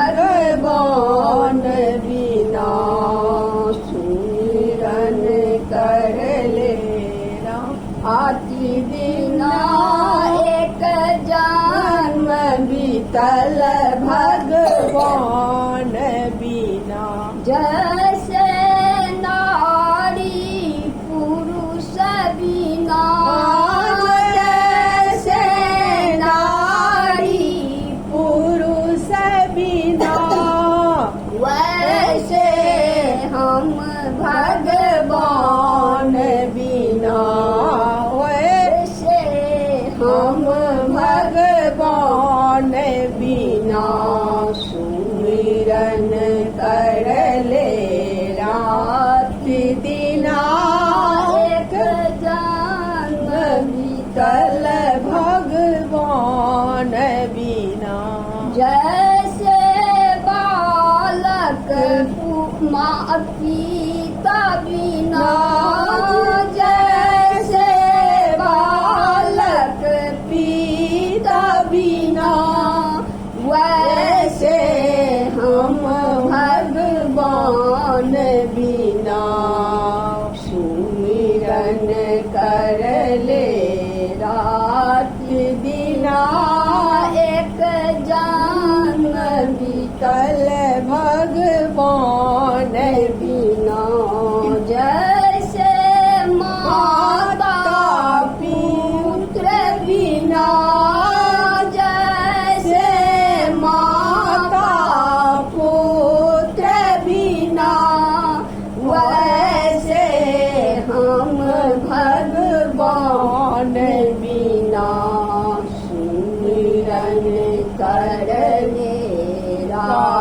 भगवान बिना सुमिरन कर ले राम। आती बिना एक जन्म बीतल भगवान बिना। जैसे नारी पुरुष बिना, जैसे नारी पुरुष बिना, वैसे हम भगवान बिना। वैसे हम भगवान बिना सुमिरन कर ले रात दिना। एक जन्म बीतल भगवान बिना। जैसे बालक माँ पिता बिना, जैसे बालक पिता बिना, वैसे हम भगवान बिना सुमिरन कर ले रात दिना। एक जन्म बीतल भगवान बिना। जैसे माता पुत्र बिना, जैसे माता पुत्र बिना, वैसे हम भगवान बिना सुमिरन कर ले राम।